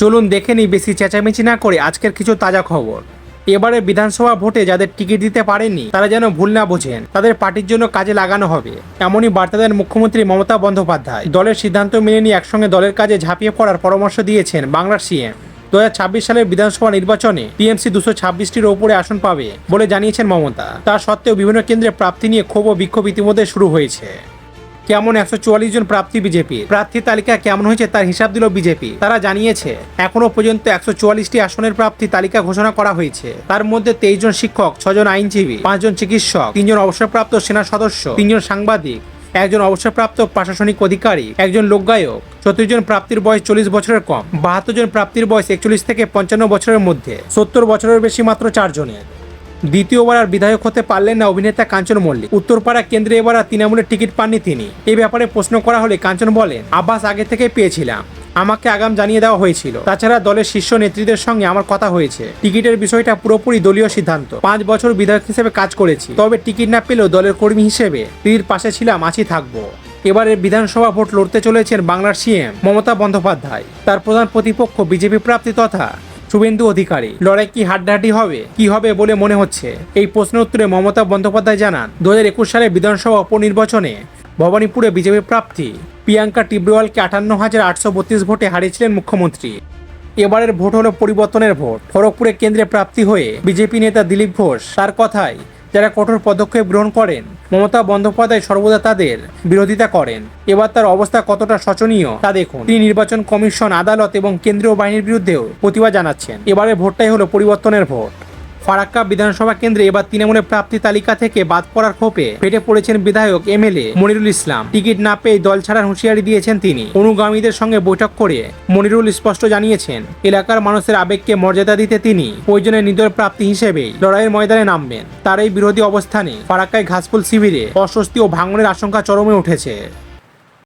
চলুন দেখে নিই বেশি চেঁচামেচি না করে আজকের কিছু তাজা খবর। এবারে বিধানসভা ভোটে যাদের টিকিট দিতে পারেনি তারা যেন ভুল না বোঝেন, তাদের পার্টির জন্য কাজে লাগানো হবে, এমনই বার্তা দেন মুখ্যমন্ত্রী মমতা বন্দ্যোপাধ্যায়। দলের সিদ্ধান্ত মেনে নিয়ে একসঙ্গে দলের কাজে ঝাঁপিয়ে পড়ার পরামর্শ দিয়েছেন বাংলার সিএম। 2026 সালের বিধানসভা নির্বাচনে টিএমসি 226টির ওপরে আসন পাবে বলে জানিয়েছেন মমতা। তা সত্ত্বেও বিভিন্ন কেন্দ্রে প্রাপ্তি নিয়ে ক্ষোভ ও বিক্ষোভ ইতিমধ্যে শুরু হয়েছে। কেমন 144 জন প্রার্থী বিজেপির প্রার্থী তালিকা কেমন হয়েছে তার হিসাব দিল বিজেপি। তারা জানিয়েছে এখনো পর্যন্ত 144টি আসনের প্রার্থী তালিকা ঘোষণা করা হয়েছে। তার মধ্যে 23 জন শিক্ষক, 6 জন আইনজীবী, 5 জন চিকিৎসক, 3 জন অবসরপ্রাপ্ত সেনা সদস্য, 3 জন সাংবাদিক, 1 জন অবসরপ্রাপ্ত প্রশাসনিক অধিকারী, 1 জন লোকগায়ক, 34 জন প্রাপ্তির বয়স 40 বছরের কম, 72 জন প্রাপ্তির বয়স 41 থেকে 55 বছরের মধ্যে, 70 বছরের বেশি মাত্র 4 জনের। দ্বিতীয়বার আর বিধায়ক হতে পারলেন না অভিনেতা কাঞ্চন মল্লিক। উত্তরপাড়া কেন্দ্রে এবার আর তৃণমূলের টিকিট পাননি তিনি। এই ব্যাপারে প্রশ্ন করা হলে কাঞ্চন বলেন, আব্বাস আগে থেকে পেয়েছিলাম, আমাকে আগাম জানিয়ে দেওয়া হয়েছিল। তাছাড়া দলের শীর্ষ নেতৃত্বের সঙ্গে আমার কথা হয়েছে। টিকিটের বিষয়টা পুরোপুরি দলীয় সিদ্ধান্ত। 5 বছর বিধায়ক হিসেবে কাজ করেছি, তবে টিকিট না পেলেও দলের কর্মী হিসেবে দিদির পাশে ছিলাম, আছি, থাকবো। এবারের বিধানসভা ভোট লড়তে চলেছেন বাংলার সিএম মমতা বন্দ্যোপাধ্যায়। তার প্রধান প্রতিপক্ষ বিজেপি প্রার্থী তথা শুভেন্দু অধিকারী। লড়াই কি হাড্ডাহাড্ডি হবে, কি হবে বলে মনে হচ্ছে? এই প্রশ্নের উত্তরে মমতা বন্দ্যোপাধ্যায় জানান, 2021 সালে বিধানসভা উপনির্বাচনে ভবানীপুরে বিজেপি প্রার্থী প্রিয়াঙ্কা টিব্রিওয়ালকে 58,832 ভোটে হারিয়েছিলেন মুখ্যমন্ত্রী। এবারের ভোট হলো পরিবর্তনের ভোট। খড়গপুরে কেন্দ্রে প্রাপ্তি হয়ে বিজেপি নেতা দিলীপ ঘোষ, তার কথায় যারা কঠোর পদক্ষেপ গ্রহণ করেন, মমতা বন্দ্যোপাধ্যায় সর্বদা তাদের বিরোধিতা করেন। এবার তার অবস্থা কতটা শোচনীয় তা দেখুন। তিনি নির্বাচন কমিশন, আদালত এবং কেন্দ্রীয় বাহিনীর বিরুদ্ধেও প্রতিবাদ জানাচ্ছেন। এবারের ভোটটাই হলো পরিবর্তনের ভোট। ফারাক্কা বিধানসভা কেন্দ্রে এবার তৃণমূলের প্রাপ্তি তালিকা থেকে বাদ পড়ার ক্ষোভে ফেটে পড়েছেন বিধায়ক এমএলএ মনিরুল ইসলাম। টিকিট না পেয়ে দল ছাড়ার হুঁশিয়ারি দিয়েছেন তিনি। অনুগামীদের সঙ্গে বৈঠক করে মনিরুল স্পষ্ট জানিয়েছেন, এলাকার মানুষের আবেগকে মর্যাদা দিতে তিনি প্রয়োজনে নির্দল প্রাপ্তি হিসেবেই লড়াইয়ের ময়দানে নামবেন। তার এই বিরোধী অবস্থানে ফারাক্কায় ঘাসফুল শিবিরে অস্বস্তি ও ভাঙনের আশঙ্কা চরমে উঠেছে।